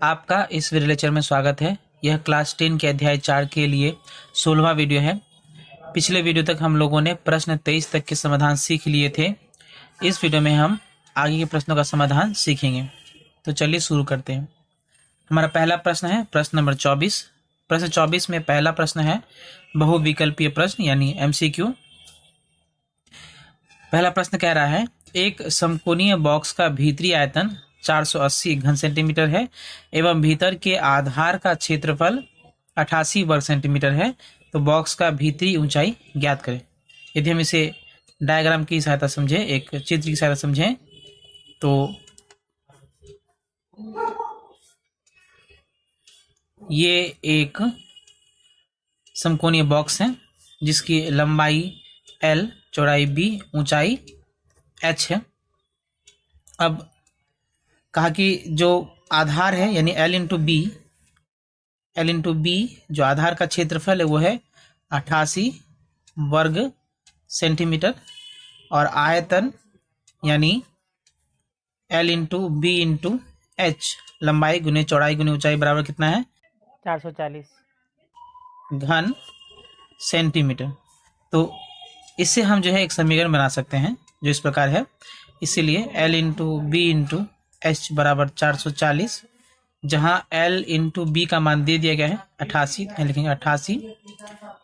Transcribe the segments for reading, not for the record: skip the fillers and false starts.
आपका इस video lecture में स्वागत है। यह क्लास 10 के अध्याय 4 के लिए 16वां वीडियो है। पिछले वीडियो तक हम लोगों ने प्रश्न 23 तक के समाधान सीख लिए थे। इस वीडियो में हम आगे के प्रश्नों का समाधान सीखेंगे। तो चलिए शुरू करते हैं। हमारा पहला प्रश्न है प्रश्न नंबर 24। प्रश्न 24 में पहला प्रश्न है बहुविकल्पीय प्रश्न यानी MCQ। पहला प्रश्न कह रहा है एक समकोणीय बॉक्स का भीतरी आयतन 480 घन सेंटीमीटर है एवं भीतर के आधार का क्षेत्रफल 88 वर्ग सेंटीमीटर है, तो बॉक्स का भीतरी ऊंचाई ज्ञात करें। यदि हम इसे डायग्राम की सहायता समझें, एक चित्र की सहायता समझें, तो ये एक समकोणीय बॉक्स है जिसकी लंबाई L, चौड़ाई B, ऊंचाई H है। अब कहा कि जो आधार है यानी L इंटू बी जो आधार का क्षेत्रफल है वो है 88 वर्ग सेंटीमीटर और आयतन यानी L into B into H लंबाई गुने चौड़ाई गुने ऊंचाई बराबर कितना है 440 घन सेंटीमीटर। तो इससे हम जो है एक समीकरण बना सकते हैं जो इस प्रकार है। इसीलिए L into B into H बराबर 440, जहाँ L इंटू बी का मान दे दिया गया है 88, लिखेंगे 88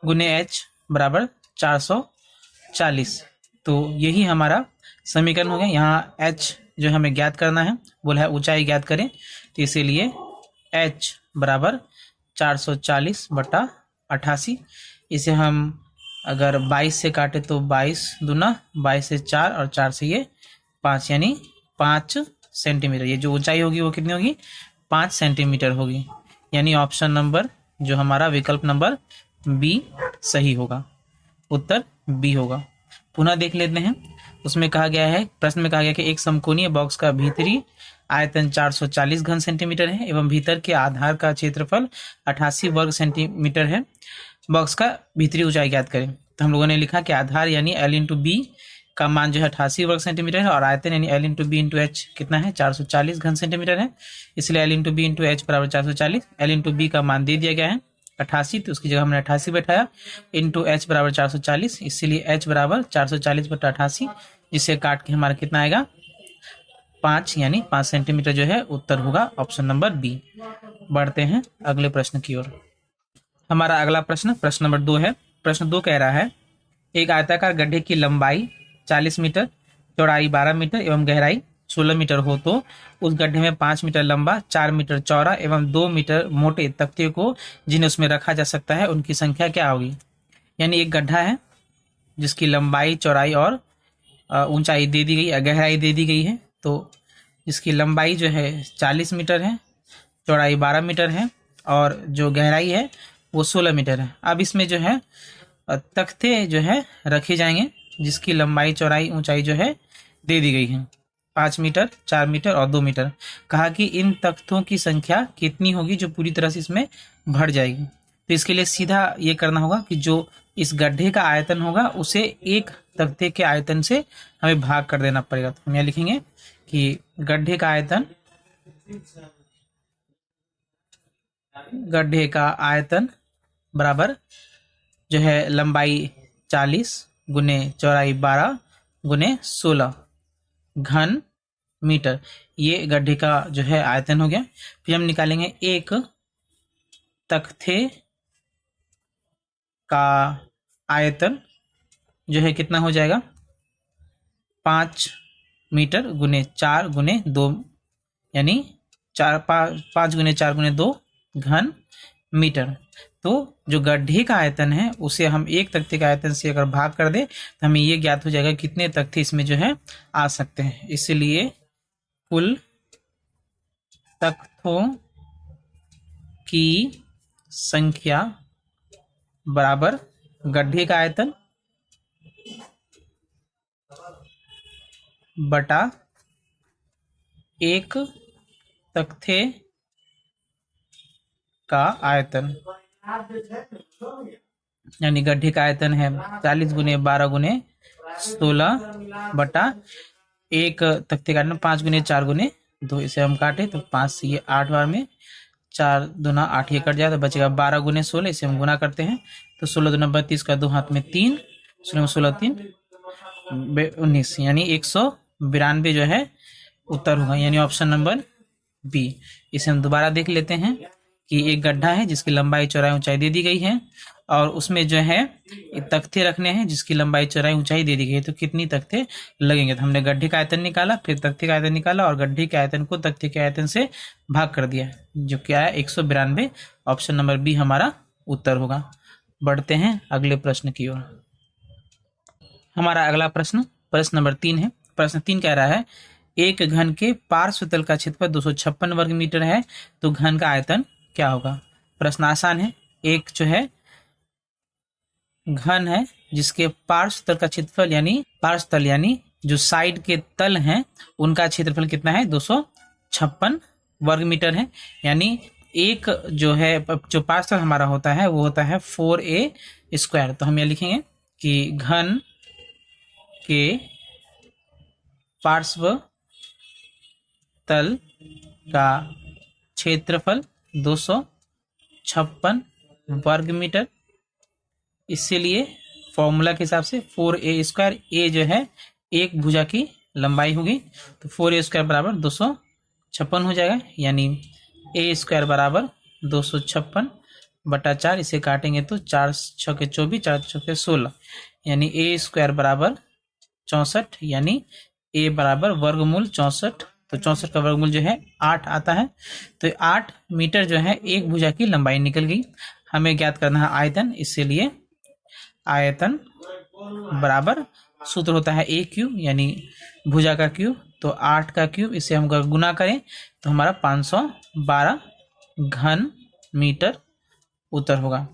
गुने H बराबर 440। तो यही हमारा समीकरण हो गया। यहाँ H जो हमें ज्ञात करना है, बोला है ऊंचाई ज्ञात करें, तो इसीलिए H बराबर 440 बटा 88। इसे हम अगर 22 से काटे तो 22 दूना 22 से 4 और 4 से ये 5 यानी 5 सेंटीमीटर। ये जो ऊंचाई होगी वो कितनी होगी 5 सेंटीमीटर होगी। यानी ऑप्शन नंबर जो हमारा विकल्प नंबर बी सही होगा, उत्तर बी होगा। पुनः देख लेते हैं। उसमें कहा गया है, प्रश्न में कहा गया कि एक समकोणीय बॉक्स का भीतरी आयतन 440 घन सेंटीमीटर है एवं भीतर के आधार का क्षेत्रफल 88 वर्ग सेंटीमीटर है। बॉक्स का भीतरी ऊंचाई ज्ञात करें। तो हम लोगों ने लिखा कि आधार यानी L इंटू बी का मान जो है 88 वर्ग सेंटीमीटर है और आयतन यानी L into B into H कितना है 440 घन सेंटीमीटर है। इसलिए L into B into H बराबर 440। L इंटू बी का मान दे दिया गया है 88, तो उसकी जगह हमने 88 बैठाया, इंटू H बराबर 440, इसीलिए H बराबर 440 बटा 88, जिससे काट के हमारा कितना आएगा 5 यानी 5 सेंटीमीटर जो है उत्तर होगा ऑप्शन नंबर बी। बढ़ते हैं अगले प्रश्न की ओर। हमारा अगला प्रश्न प्रश्न नंबर 2 है। प्रश्न 2 कह रहा है एक आयताकार गड्ढे की लंबाई 40 मीटर, चौड़ाई 12 मीटर एवं गहराई 16 मीटर हो तो उस गड्ढे में 5 मीटर लंबा, 4 मीटर चौड़ा एवं 2 मीटर मोटे तख्ते को जिन्हें उसमें रखा जा सकता है उनकी संख्या क्या होगी। यानी एक गड्ढा है जिसकी लंबाई, चौड़ाई और ऊंचाई दे दी गई, गहराई दे दी गई है। तो जिसकी लंबाई जो है 40 मीटर है, चौड़ाई 12 मीटर है और जो गहराई है वो 16 मीटर है। अब इसमें जो है तख्ते जो है रखे जाएंगे जिसकी लंबाई, चौड़ाई, ऊंचाई जो है दे दी गई है 5 मीटर, 4 मीटर और 2 मीटर। कहा कि इन तख्तों की संख्या कितनी होगी जो पूरी तरह से इसमें भर जाएगी। तो इसके लिए सीधा ये करना होगा कि जो इस गड्ढे का आयतन होगा उसे एक तख्ते के आयतन से हमें भाग कर देना पड़ेगा। तो हम यहाँ लिखेंगे कि गड्ढे का आयतन बराबर जो है लंबाई 40 गुने चौड़ाई 12 गुने 16 घन मीटर, ये गड्ढे का जो है आयतन हो गया। फिर हम निकालेंगे एक तख्ते का आयतन जो है कितना हो जाएगा 5 मीटर गुने 4 गुने 2 यानी 5 गुने 4 गुने 2 घन मीटर। तो जो गड्ढे का आयतन है उसे हम एक तख्ते के आयतन से अगर भाग कर दे तो हमें ये ज्ञात हो जाएगा कितने तख्ते इसमें जो है आ सकते हैं। इसलिए कुल तख्तों की संख्या बराबर गड्ढे का आयतन बटा एक तख्ते का आयतन, यानी गड्ढे का आयतन है 40 गुने 12 गुने 16 बटा एक तख्ते का 5 गुने 4 गुने 2, इसे हम काटे तो 5 से ये 8 बार में 4 दूना 8 ये कट जाए तो बचेगा 12 गुने 16, इसे हम गुना करते हैं तो 16 दूना 32 का 2 हाथ में 3, 16 16 3 19 यानी 192 जो है उत्तर होगा, यानी ऑप्शन नंबर बी। इसे हम दोबारा देख लेते हैं कि एक गड्ढा है जिसकी लंबाई चौड़ाई ऊंचाई दे दी गई है और उसमें जो है तख्ते रखने हैं जिसकी लंबाई चौड़ाई ऊंचाई दे दी गई है, तो कितनी तख्ते लगेंगे। तो हमने गड्ढे का आयतन निकाला, फिर तख्ते का आयतन निकाला और गड्ढे के आयतन को तख्ते के आयतन से भाग कर दिया, जो क्या है 192। ऑप्शन नंबर बी हमारा उत्तर होगा। बढ़ते हैं अगले प्रश्न की ओर। हमारा अगला प्रश्न प्रश्न नंबर 3 है। प्रश्न 3 कह रहा है एक घन के पार्श्व तल का क्षेत्रफल 256 वर्ग मीटर है, तो घन का आयतन क्या होगा। प्रश्न आसान है। एक जो है घन है जिसके पार्श्व तल का क्षेत्रफल यानी पार्श्व तल यानी जो साइड के तल हैं उनका क्षेत्रफल कितना है 256 वर्ग मीटर है, यानी एक जो है जो पार्श्व तल हमारा होता है वो होता है 4a²। तो हम ये लिखेंगे कि घन के पार्श्व तल का क्षेत्रफल 256 वर्ग मीटर, इसलिए फॉर्मूला के हिसाब से 4a², ए जो है एक भुजा की लंबाई होगी तो 4a² बराबर 256 हो जाएगा, यानी a² बराबर 256 बटा 4, इसे काटेंगे तो 4 छके 24, 4 छके 16, यानी a² बराबर 64, यानी a बराबर वर्गमूल 64, तो 64 का वर्गमूल जो है 8 आता है। तो 8 मीटर जो है एक भुजा की लंबाई निकल गई। हमें ज्ञात करना है आयतन, इसलिए आयतन बराबर सूत्र होता है a क्यूब यानी भुजा का क्यूब, तो 8 का क्यूब, इसे हम गुना करें तो हमारा 512 घन मीटर उत्तर होगा,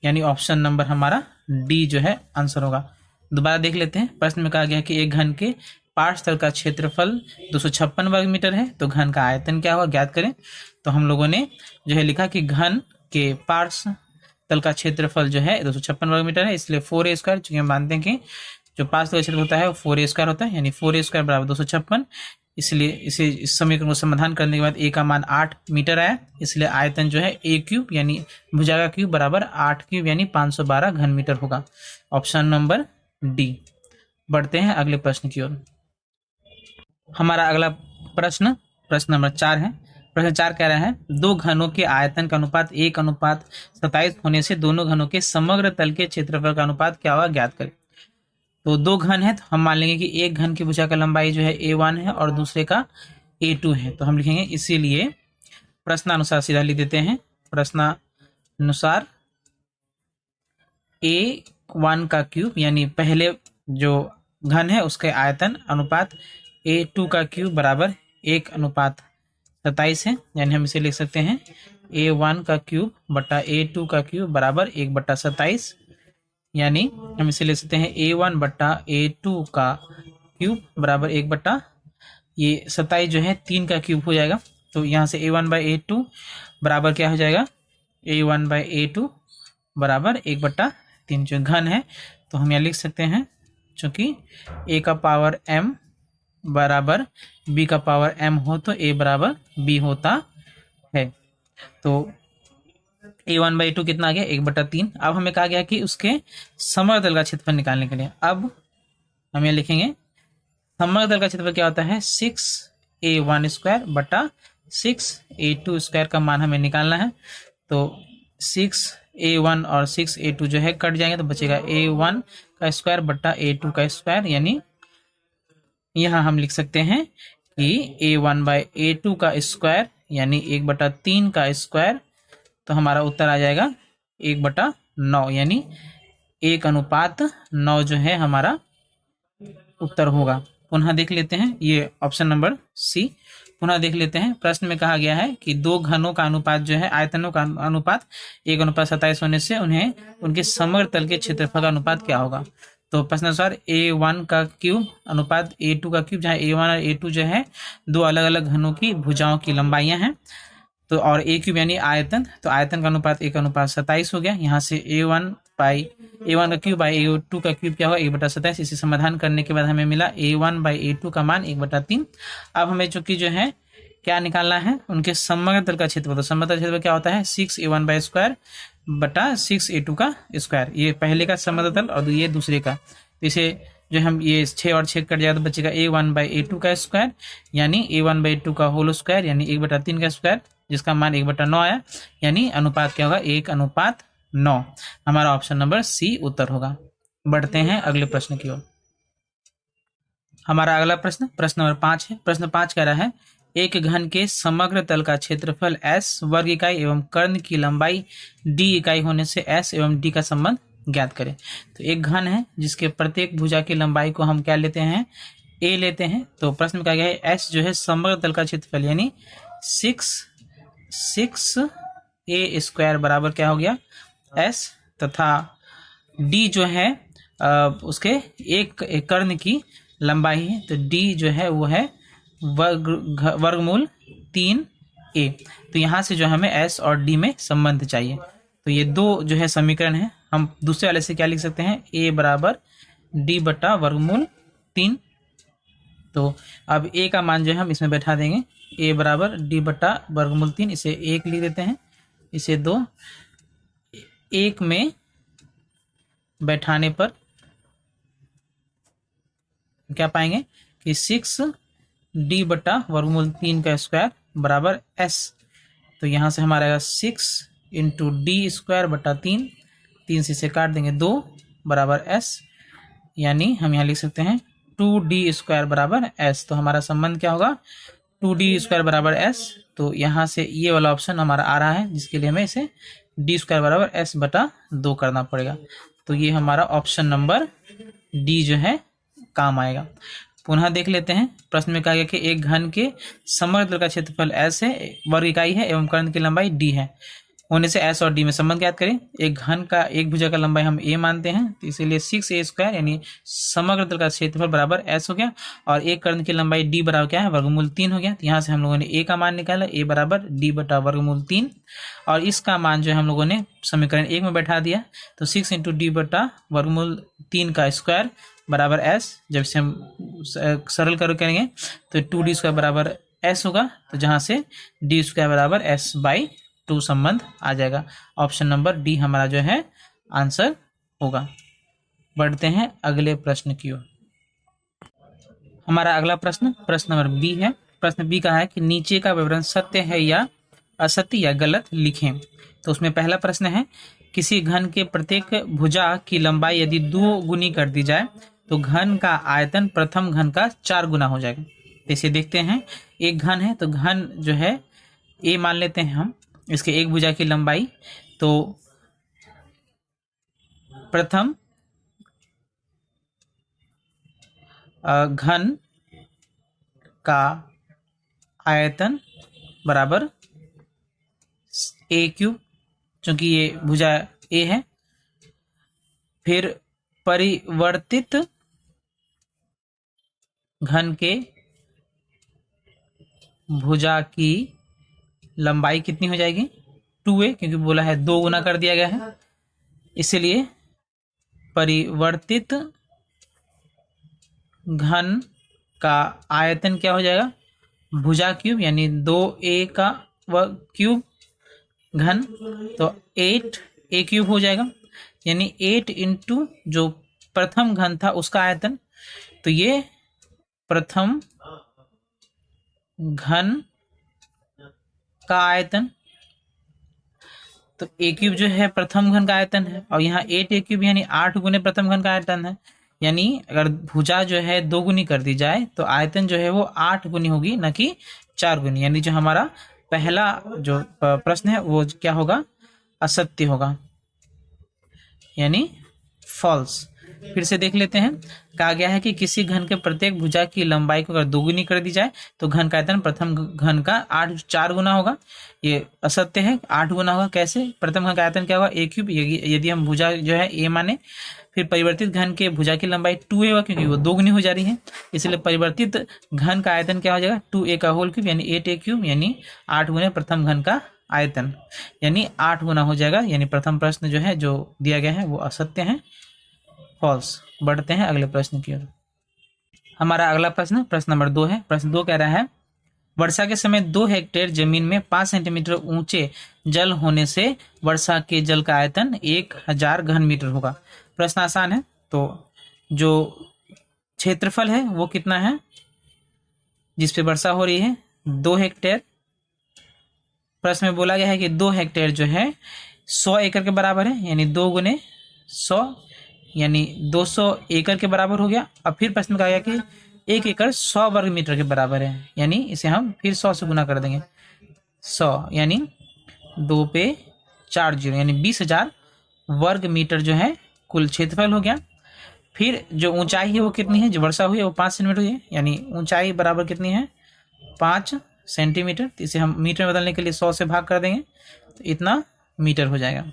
यानी ऑप्शन नंबर हमारा डी जो है आंसर होगा। दोबारा देख लेते हैं। प्रश्न में कहा गया कि एक घन के पार्श्व तल का क्षेत्रफल 256 वर्ग मीटर है, तो घन का आयतन क्या होगा ज्ञात करें। तो हम लोगों ने जो है लिखा कि घन के पार्श्व तल का क्षेत्रफल जो है 256 वर्ग मीटर है, इसलिए 4a², चूंकि हम मानते हैं कि जो पार्श्व तल का क्षेत्र होता है वो 4a² होता है, यानी 4a² बराबर 256, इसलिए इस समीकरण को समाधान करने के बाद a का मान 8 मीटर आया, इसलिए आयतन जो है a क्यूब यानी भुजा का क्यूब बराबर 8 क्यूब यानी 512 घन मीटर होगा। Option number D. बढ़ते हैं अगले प्रश्न की ओर। हमारा अगला प्रश्न प्रश्न नंबर 4 है। प्रश्न 4 कह रहा है दो घनों के आयतन का अनुपात 1:27 होने से दोनों घनों के समग्र तल के क्षेत्रफल का अनुपात क्या होगा ज्ञात करें। तो दो घन है तो हम मान लेंगे कि एक घन की भुजा का लंबाई जो है a1 है और दूसरे का a2 है, तो हम लिखेंगे इसीलिए प्रश्नानुसार सीधा लिख देते हैं। प्रश्नानुसार a1 का क्यूब यानी पहले जो घन है उसके आयतन अनुपात a2 का क्यूब बराबर 1:27 है, यानी हम इसे लिख सकते हैं a1 का क्यूब बटा a2 का क्यूब बराबर 1/27, यानी हम इसे लिख सकते हैं a1 बटा a2 का क्यूब बराबर 1 ये 27 जो है 3 का क्यूब हो जाएगा, तो यहाँ से a1/a2 बराबर क्या हो जाएगा a1/a2 बराबर 1/3। जो घन है तो हम यहाँ लिख सकते हैं चूंकि a का पावर m बराबर b का पावर m हो तो a बराबर b होता है। तो a1/a2 कितना आ गया 1/3। अब हमें कहा गया कि उसके समग्र तल का क्षेत्रफल निकालने के लिए अब हम यहाँ लिखेंगे समग्र तल का क्षेत्रफल क्या होता है 6a1² बटा 6a2² का मान हमें निकालना है। तो 6a1 और 6a2 जो है कट जाएंगे तो बचेगा a1 का स्क्वायर बटा a2 का स्क्वायर, यानी यहाँ हम लिख सकते हैं कि a1/a2 का स्क्वायर यानी 1/3 का स्क्वायर, तो हमारा उत्तर आ जाएगा 1/9, यानी 1:9 जो है हमारा उत्तर होगा। पुनः देख लेते हैं ये ऑप्शन नंबर सी। पुनः देख लेते हैं। प्रश्न में कहा गया है कि दो घनों का अनुपात जो है आयतनों का अनुपात 1:27 होने से उन्हें उनके समग्र तल के क्षेत्रफल का अनुपात क्या होगा। तो प्रश्नानुसार a1 का क्यूब अनुपात a2 का क्यूब, जहाँ a1 और a2 जो है दो अलग अलग घनों की भुजाओं की लंबाइयां हैं, तो और a क्यूब यानी आयतन, तो आयतन का अनुपात 1:27 हो गया। यहाँ से a1 का क्यूब बाई a2 का क्यूब क्या होगा 1/27। इसे समाधान करने के बाद हमें मिला a1/a2 का मान 1/3। अब हमें चूंकि जो है क्या निकालना है, उनके समग्र तल का क्षेत्रफल। तो समग्र तल क्षेत्रफल क्या होता है 6a1 का स्क्वायर बटा 6a2 का स्क्वायर। ये पहले का समग्र तल और ये दूसरे का। तो इसे जो हम ये 6 और 6 कट जाए तो बचेगा a1/a2 का स्क्वायर यानी a1/2 का होल स्क्वायर यानी 1/3 का स्क्वायर, जिसका मान 1/9 आया। यानी अनुपात क्या होगा 1:9। हमारा ऑप्शन नंबर सी उत्तर होगा। बढ़ते हैं अगले प्रश्न की ओर। हमारा अगला प्रश्न नंबर 5 है। प्रश्न 5 कह रहा है एक घन के समग्र तल का क्षेत्रफल s वर्ग इकाई एवं कर्ण की लंबाई d इकाई होने से s एवं d का संबंध ज्ञात करें। तो एक घन है जिसके प्रत्येक भुजा की लंबाई को हम क्या लेते हैं a लेते हैं। तो प्रश्न में कहा गया है s जो है समग्र तल का क्षेत्रफल यानी 6a स्क्वायर बराबर क्या हो गया s, तथा d जो है उसके एक कर्ण की लंबाई है। तो d जो है वो है वर्गमूल 3a। तो यहाँ से जो हमें s और d में संबंध चाहिए। तो ये दो जो है समीकरण है। हम दूसरे वाले से क्या लिख सकते हैं a बराबर d बटा वर्गमूल 3। तो अब a का मान जो है हम इसमें बैठा देंगे, a बराबर d बटा वर्गमूल 3। इसे 1 लिख देते हैं, इसे 2 1 में बैठाने पर क्या पाएंगे कि 6d बटा वर्गमूल 3 का स्क्वायर बराबर s। तो यहाँ से हमारा आएगा 6 इंटू डी स्क्वायर बटा 3 से इसे काट देंगे 2 बराबर s, यानी हम यहाँ लिख सकते हैं 2d स्क्वायर बराबर s। तो हमारा संबंध क्या होगा 2d स्क्वायर बराबर s। तो यहाँ से ये वाला ऑप्शन हमारा आ रहा है जिसके लिए हमें इसे d स्क्वायर बराबर s बटा 2 करना पड़ेगा। तो ये हमारा ऑप्शन नंबर डी जो है काम आएगा। पुनः देख लेते हैं। प्रश्न में कहा गया कि एक घन के समग्र तल का क्षेत्रफल s है, वर्ग इकाई है एवं कर्ण की लंबाई d है होने से s और d में संबंध ज्ञात करें। एक घन का एक भुजा का लंबाई हम a मानते हैं, तो इसीलिए 6a स्क्वायर यानी समग्र तल का क्षेत्रफल बराबर s हो गया और एक कर्ण की लंबाई d बराबर क्या है वर्गमूल 3 हो गया। तो यहाँ से हम लोगों ने a का मान निकाला, a बराबर d बटा वर्गमूल 3 और इसका मान जो है हम लोगों ने समीकरण 1 में बैठा दिया। तो 6 इंटू डी बटा वर्गमूल 3 का स्क्वायर बराबर s। जब इसे हम सरल करेंगे तो 2d स्क्वायर बराबर s होगा। तो जहाँ से d स्क्वायर बराबर s/2 संबंध आ जाएगा। ऑप्शन नंबर डी हमारा जो है आंसर होगा। बढ़ते हैं अगले प्रश्न की ओर। हमारा अगला प्रश्न नंबर बी है। प्रश्न बी का है कि नीचे का विवरण सत्य है या असत्य या गलत लिखें। तो उसमें पहला प्रश्न है किसी घन के प्रत्येक भुजा की लंबाई यदि 2 गुनी कर दी जाए तो घन का आयतन प्रथम घन का 4 गुना हो जाएगा। इसे देखते हैं। एक घन है तो घन जो है a मान लेते हैं हम, इसके एक भुजा की लंबाई। तो प्रथम घन का आयतन बराबर a3, क्योंकि ये भुजा a है। फिर परिवर्तित घन के भुजा की लंबाई कितनी हो जाएगी 2a, क्योंकि बोला है 2 गुना कर दिया गया है, इसलिए परिवर्तित घन का आयतन क्या हो जाएगा भुजा क्यूब यानी 2a का क्यूब घन, तो 8a क्यूब हो जाएगा यानी 8 इंटू जो प्रथम घन था उसका आयतन। तो ये प्रथम घन का आयतन, तो a क्यूब जो है प्रथम घन का आयतन है और यहाँ 8a क्यूब यानी 8 गुने प्रथम घन का आयतन है। यानी अगर भुजा जो है 2 गुनी कर दी जाए तो आयतन जो है वो 8 गुनी होगी न कि 4 गुनी। यानी जो हमारा पहला जो प्रश्न है वो क्या होगा असत्य होगा यानी फॉल्स। फिर से देख लेते हैं। कहा गया है कि किसी घन के प्रत्येक भुजा की लंबाई को अगर 2 गुनी कर दी जाए तो घन का आयतन प्रथम घन का 4 गुना होगा। ये असत्य है, 8 गुना होगा। कैसे? प्रथम घन का आयतन क्या होगा a क्यूब, यदि हम भुजा जो है a माने। फिर परिवर्तित घन के भुजा की लंबाई 2a होगा क्योंकि वो 2 गुनी हो जा रही है, इसलिए परिवर्तित घन का आयतन क्या हो जाएगा 2a का होल क्यूब यानी 8a क्यूब यानी 8 गुने प्रथम घन का आयतन यानी 8 गुना हो जाएगा। यानी प्रथम प्रश्न जो है जो दिया गया है वो असत्य है, फॉल्स। बढ़ते हैं अगले प्रश्न की ओर। हमारा अगला प्रश्न नंबर 2 है। प्रश्न 2 कह रहा है वर्षा के समय 2 हेक्टेयर जमीन में 5 सेंटीमीटर ऊंचे जल होने से वर्षा के जल का आयतन 1000 घन मीटर होगा। प्रश्न आसान है। तो जो क्षेत्रफल है वो कितना है जिस पे वर्षा हो रही है? 2 हेक्टेयर। प्रश्न में बोला गया है कि 2 हेक्टेयर जो है 100 एकड़ के बराबर है, यानी 2 गुने 100 यानी 200 एकड़ के बराबर हो गया। अब फिर प्रश्न में कहा गया कि 1 एकड़ 100 वर्ग मीटर के बराबर है, यानी इसे हम फिर 100 से गुना कर देंगे। 100 यानी 2 पे 4 जीरो यानी 20,000 वर्ग मीटर जो है कुल क्षेत्रफल हो गया। फिर जो ऊंचाई है वो कितनी है? जो वर्षा हुई है वो 5 सेंटीमीटर हुई है, यानी ऊंचाई बराबर कितनी है? 5 सेंटीमीटर। तो इसे हम मीटर में बदलने के लिए 100 से भाग कर देंगे तो इतना मीटर हो जाएगा।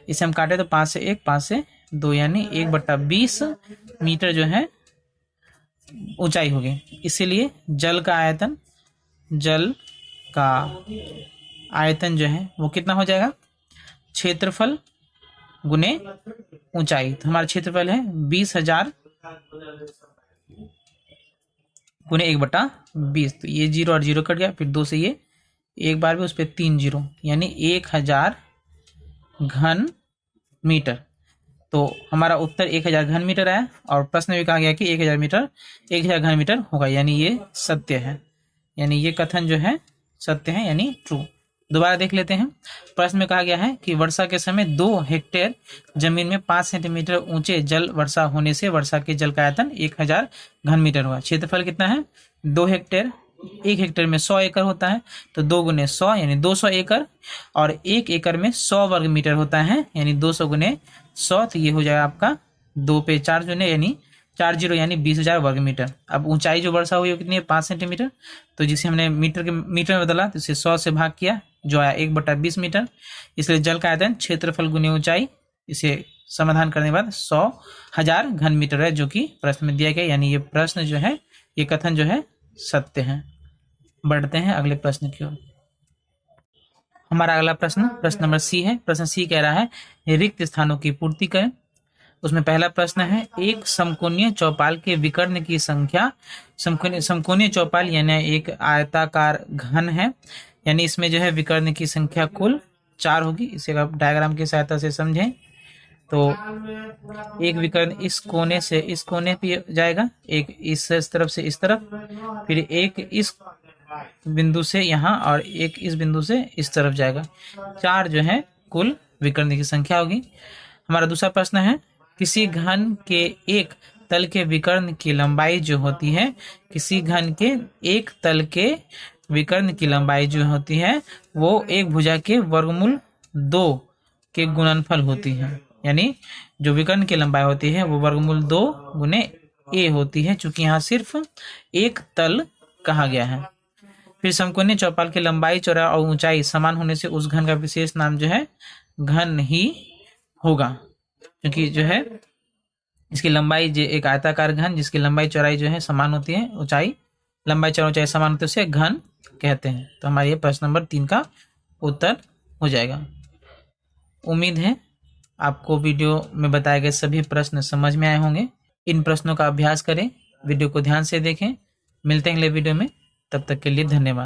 इसे हम काटे तो 5 से 1 5 से 2 यानी 1/20 मीटर जो है ऊंचाई होगी। इसीलिए जल का आयतन जो है वो कितना हो जाएगा? क्षेत्रफल गुने ऊंचाई। तो हमारा क्षेत्रफल है 20,000 गुने 1/20। तो ये 0 और 0 कट गया, फिर 2 से ये एक बार भी उस पर 3 जीरो यानी 1000 घन मीटर। तो हमारा उत्तर 1000 घन मीटर आया। और प्रश्न में कहा गया कि 1000 घन मीटर होगा, यानी ये सत्य है, यानी ये कथन जो है सत्य है, यानी ट्रू। दोबारा देख लेते हैं। प्रश्न में कहा गया है कि वर्षा के समय 2 हेक्टेयर जमीन में 5 सेंटीमीटर ऊंचे जल वर्षा होने से वर्षा के जल का आयतन 1000 घन मीटर हुआ। क्षेत्रफल कितना है? 2 हेक्टेयर। 1 हेक्टेयर में 100 एकड़ होता है, तो 2 गुने 100 यानी 200 एकड़। और 1 एकड़ में 100 वर्ग मीटर होता है, यानी 200 गुने 100। तो ये हो जाएगा आपका 2 पे 4 जुने यानी 4 जीरो यानी 20,000 वर्ग मीटर। अब ऊंचाई जो वर्षा हुई वो कितनी है? 5 सेंटीमीटर। तो जिसे हमने मीटर में बदला तो इसे 100 से भाग किया, जो आया 1/20 मीटर। इसलिए जल का आयतन क्षेत्रफल गुने ऊंचाई, इसे समाधान करने के बाद 100,000 घन मीटर है, जो कि प्रश्न में दिया गया। यानी ये प्रश्न जो है, ये कथन जो है सत्य है। बढ़ते हैं अगले प्रश्न की ओर। हमारा अगला प्रश्न नंबर सी है। प्रश्न सी कह रहा है रिक्त स्थानों की पूर्ति करें। उसमें पहला प्रश्न है एक समकोणीय चौपाल के विकर्ण की संख्या। समकोणीय चौपाल यानी एक आयताकार घन है, यानी इसमें जो है विकर्ण की संख्या कुल 4 होगी। इसे आप डायग्राम की सहायता से समझें तो एक विकर्ण इस कोने से इस कोने पे जाएगा, एक इस तरफ से इस तरफ, फिर एक इस बिंदु से यहाँ और एक इस बिंदु से इस तरफ जाएगा। 4 जो है कुल विकर्ण की संख्या होगी। हमारा दूसरा प्रश्न है किसी घन के एक तल के विकर्ण की लंबाई जो होती है, किसी घन के एक तल के विकर्ण की लंबाई जो होती है वो एक भुजा के वर्गमूल 2 के गुणनफल होती है। यानी जो विकर्ण की लंबाई होती है वो वर्गमूल 2 गुने a होती है, चूंकि यहाँ सिर्फ एक तल कहा गया है। फिर समकोणीय चौपाल की लंबाई, चौड़ाई और ऊंचाई समान होने से उस घन का विशेष नाम जो है घन ही होगा, क्योंकि जो है इसकी लंबाई जो एक आयताकार घन जिसकी लंबाई चौड़ाई जो है समान होती है, ऊंचाई लंबाई चौड़ाई ऊंचाई समान होती है, उसे घन कहते हैं। तो हमारे ये प्रश्न नंबर 3 का उत्तर हो जाएगा। उम्मीद है आपको वीडियो में बताए गए सभी प्रश्न समझ में आए होंगे। इन प्रश्नों का अभ्यास करें, वीडियो को ध्यान से देखें। मिलते हैं अगले वीडियो में, तब तक के लिए धन्यवाद।